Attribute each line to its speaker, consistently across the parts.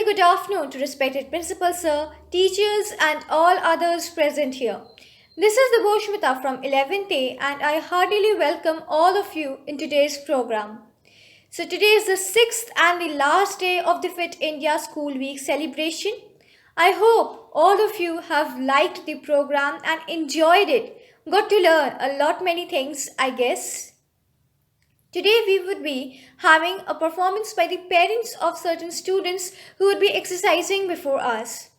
Speaker 1: very good afternoon to respected principal sir, teachers and all others present here. This is the Boshmita from 11th A and I heartily welcome all of you in today's program. So today is the 6th and the last day of the Fit India School Week celebration. I hope all of you have liked the program and enjoyed it. Got to learn a lot many things, I guess. Today we would be having a performance by the parents of certain students who would be exercising before us.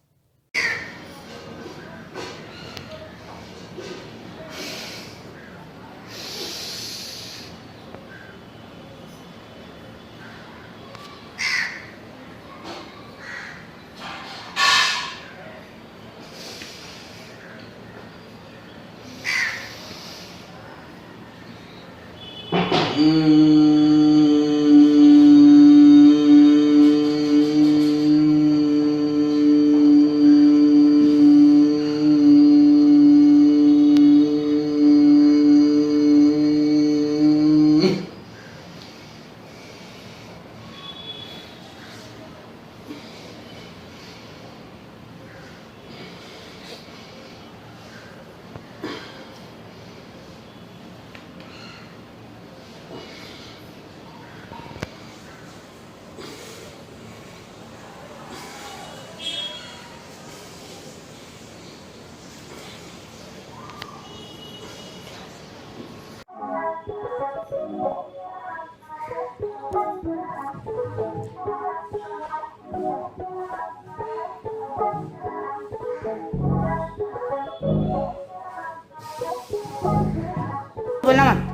Speaker 2: बोलना मत।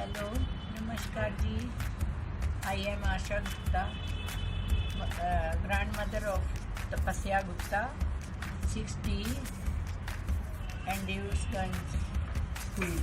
Speaker 3: Hello, Namaskar ji. I am Asha Gupta, grandmother of Tapasya Gupta, 60, and Devsganj School.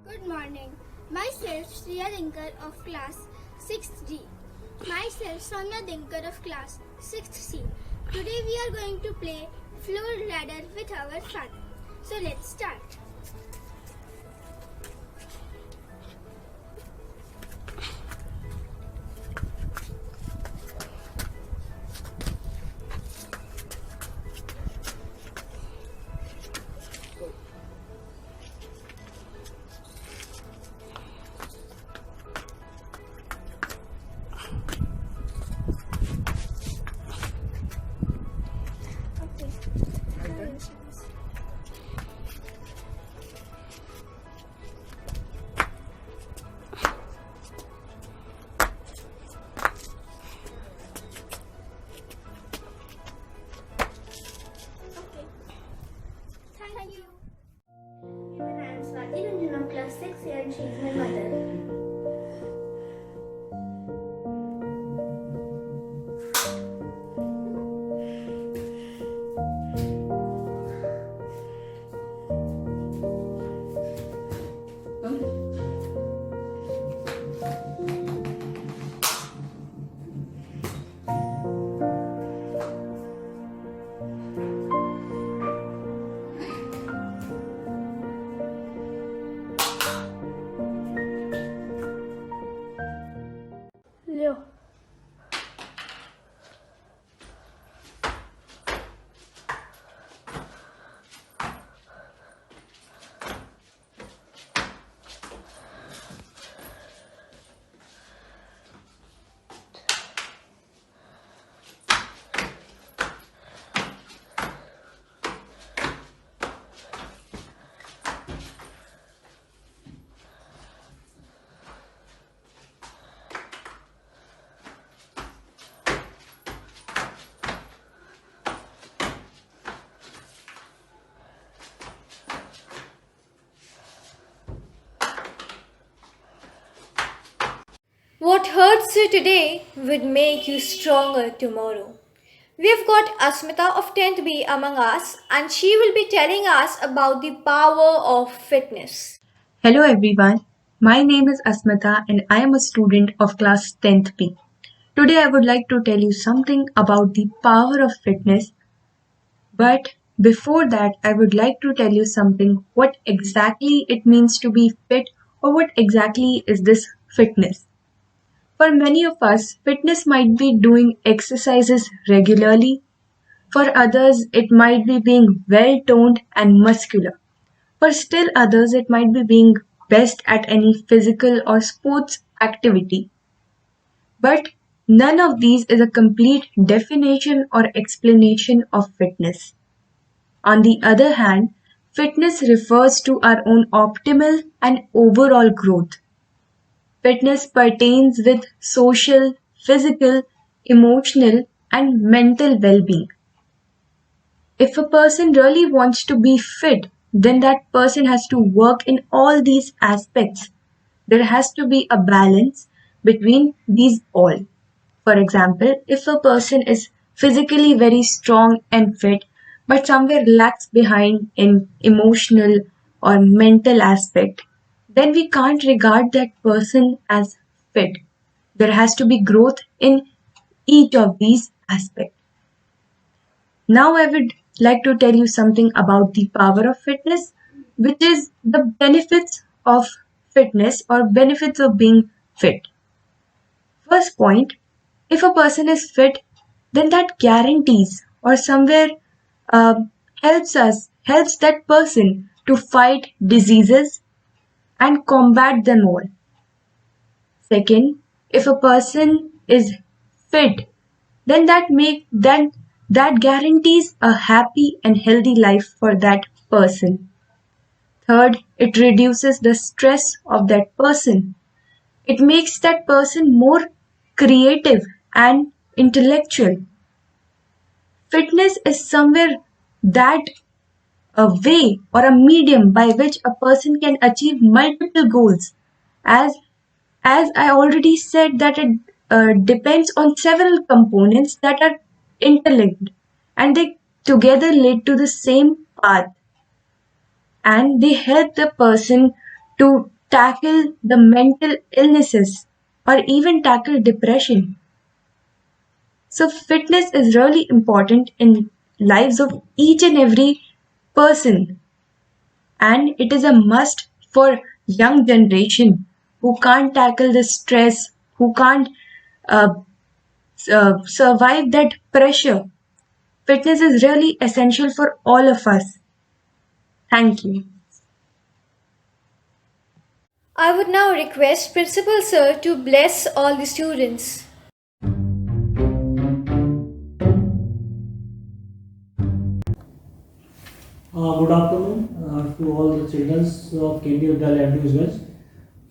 Speaker 4: Good morning. Myself Shriya Dinkar of class 6th D. Myself Sonia Dinkar of class 6th C. Today we are going to play floor ladder with our father. So let's start. Thank you.
Speaker 5: Even I am Swati Ranjan of class 6 and she is my mother.
Speaker 1: What hurts you today would make you stronger tomorrow. We've got Asmita of 10th B among us, and she will be telling us about the power of fitness.
Speaker 6: Hello everyone, my name is Asmita and I am a student of class 10th B. Today I would like to tell you something about the power of fitness, but before that I would like to tell you something what exactly it means to be fit or what exactly is this fitness. For many of us, fitness might be doing exercises regularly. For others, it might be being well toned and muscular. For still others, it might be being best at any physical or sports activity. But none of these is a complete definition or explanation of fitness. On the other hand, fitness refers to our own optimal and overall growth. Fitness pertains with social, physical, emotional, and mental well-being. If a person really wants to be fit, then that person has to work in all these aspects. There has to be a balance between these all. For example, if a person is physically very strong and fit, but somewhere lags behind in emotional or mental aspect, then we can't regard that person as fit. There has to be growth in each of these aspects. Now I would like to tell you something about the power of fitness, which is the benefits of fitness or benefits of being fit. First point, if a person is fit, then that guarantees or somewhere uh, helps that person to fight diseases and combat them all. Second, if a person is fit, then that guarantees a happy and healthy life for that person. Third, it reduces the stress of that person. It makes that person more creative and intellectual. Fitness is somewhere that a way or a medium by which a person can achieve multiple goals. As I already said that it depends on several components that are interlinked and they together lead to the same path, and they help the person to tackle the mental illnesses or even tackle depression. So fitness is really important in lives of each and every person, and it is a must for young generation who can't tackle the stress, who can't uh, survive that pressure. Fitness is really essential for all of us. Thank you.
Speaker 1: I would now request Principal Sir to bless all the students.
Speaker 7: Good afternoon to all the children of केंद्रीय विद्यालय MD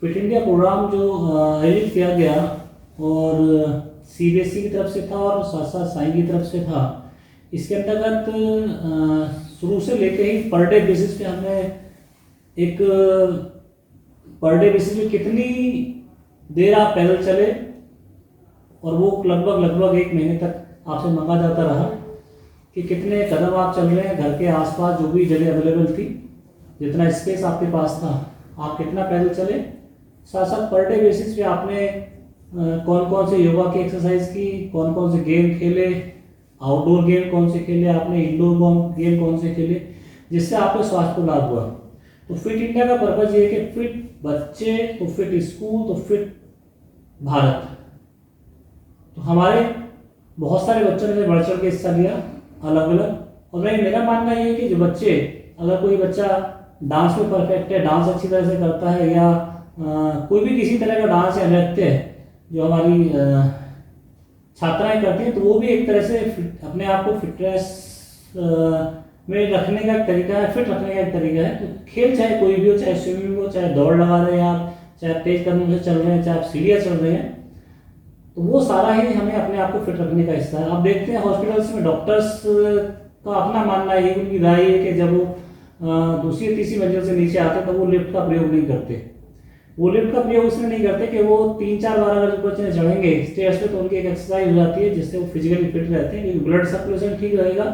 Speaker 7: fit India programme जो आयोजित किया गया और CBSE की तरफ से था और साथ साथ साई की तरफ से था। इसके अंतर्गत शुरू से लेके ही पर डे बेसिस पे हमने एक पर डे बेसिस पे कितनी देर आप पैदल चले और वो लगभग एक महीने तक आपसे मांगा जाता रहा कि कितने कदम आप चल रहे हैं। घर के आसपास जो भी जगह अवेलेबल थी, जितना स्पेस आपके पास था, आप कितना पैदल चले। साथ साथ पर डे बेसिस पे आपने कौन कौन से योगा की एक्सरसाइज की, कौन कौन से गेम खेले, आउटडोर गेम कौन से खेले आपने, इंडोर गेम कौन से खेले, जिससे आपको स्वास्थ्य को लाभ हुआ। तो फिट इंडिया का पर्पज ये है कि फिट बच्चे तो फिट स्कूल तो फिट भारत। तो हमारे बहुत सारे बच्चों ने बढ़ चढ़ के हिस्सा लिया अलग अलग। और मेरा मानना ये है कि जो बच्चे, अगर कोई बच्चा डांस में परफेक्ट है, डांस अच्छी तरह से करता है, या कोई भी किसी तरह का डांस या नृत्य है जो हमारी छात्राएं करती हैं, तो वो भी एक तरह से अपने आप को फिटनेस में रखने का एक तरीका है, फिट रखने का एक तरीका है। तो खेल चाहे कोई भी हो, चाहे स्विमिंग हो, चाहे दौड़ लगा रहे हैं आप, चाहे आप तेज कदमों से चल रहे हैं, चाहे आप सीढ़ियाँ चल रहे हैं, तो वो सारा ही हमें अपने आप को फिट रखने का हिस्सा है। अब देखते हैं हॉस्पिटल्स में डॉक्टर्स का अपना मानना है, उनकी राय है कि जब वो दूसरी तीसरी मंजिल से नीचे आते हैं तो वो लिफ्ट का प्रयोग नहीं करते। वो लिफ्ट का प्रयोग इसलिए नहीं करते कि वो 3-4 बार अगर बच्चे चढ़ेंगे स्टेयर्स पे तो उनकी एक एक्सरसाइज हो जाती है जिससे वो फिजिकली फिट रहते हैं, क्योंकि ब्लड सर्कुलेशन ठीक रहेगा,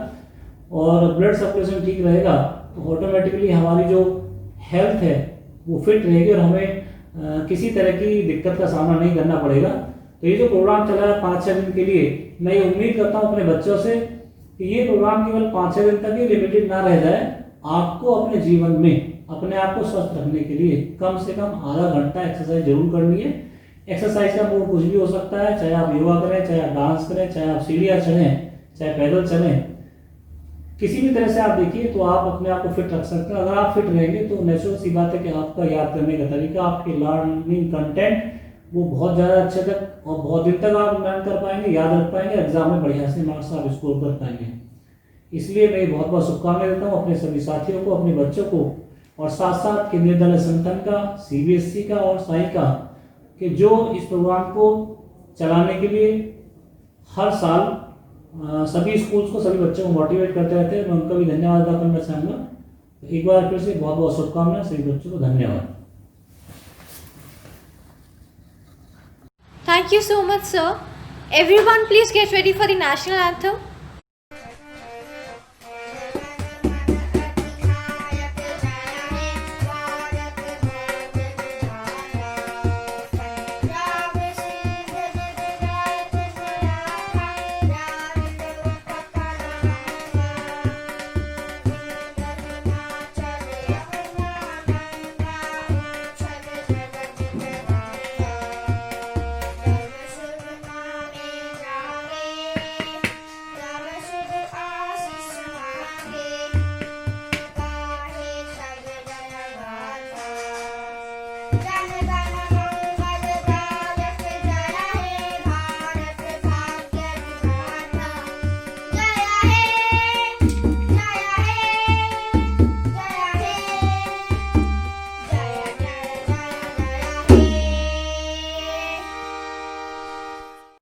Speaker 7: और ब्लड सर्कुलेशन ठीक रहेगा तो ऑटोमेटिकली हमारी जो हेल्थ है वो फिट रहेगी और हमें किसी तरह की दिक्कत का सामना नहीं करना पड़ेगा। तो ये जो प्रोग्राम चला है 5-6 दिन के लिए, मैं ये उम्मीद करता हूँ अपने बच्चों से कि ये प्रोग्राम केवल 5-6 दिन तक ही लिमिटेड ना रह जाए। आपको अपने जीवन में अपने आप को स्वस्थ रखने के लिए कम से कम आधा घंटा एक्सरसाइज जरूर करनी है। एक्सरसाइज का मोड कुछ भी हो सकता है, चाहे आप योगा करें, चाहे आप डांस करें, चाहे आप सीढ़ियाँ चढ़ें, चाहे पैदल चलें, किसी भी तरह से आप देखिए तो आप अपने आप को फिट रख सकते हैं। अगर आप फिट रहेंगे तो नेचुरल सी बात है कि आपका याद करने का तरीका, आपके लर्निंग कंटेंट वो बहुत ज़्यादा अच्छे तक और बहुत दिन तक आप लर्न कर पाएंगे, याद रख पाएंगे, एग्जाम में बढ़िया से मार्क्स आप स्कोर कर पाएंगे। इसलिए मैं बहुत बहुत शुभकामनाएं देता हूँ अपने सभी साथियों को, अपने बच्चों को, और साथ साथ केंद्रीय विद्यालय संगठन का, CBSE का और साई का, कि जो इस प्रोग्राम को चलाने के लिए हर साल सभी स्कूल्स को, सभी बच्चों को मोटिवेट करते रहते हैं। मैं उनका भी धन्यवाद अदा करना चाहूँगा। एक बार फिर से बहुत बहुत शुभकामनाएं सभी बच्चों को, धन्यवाद।
Speaker 1: Thank you so much, sir. Everyone, please get ready for the national anthem.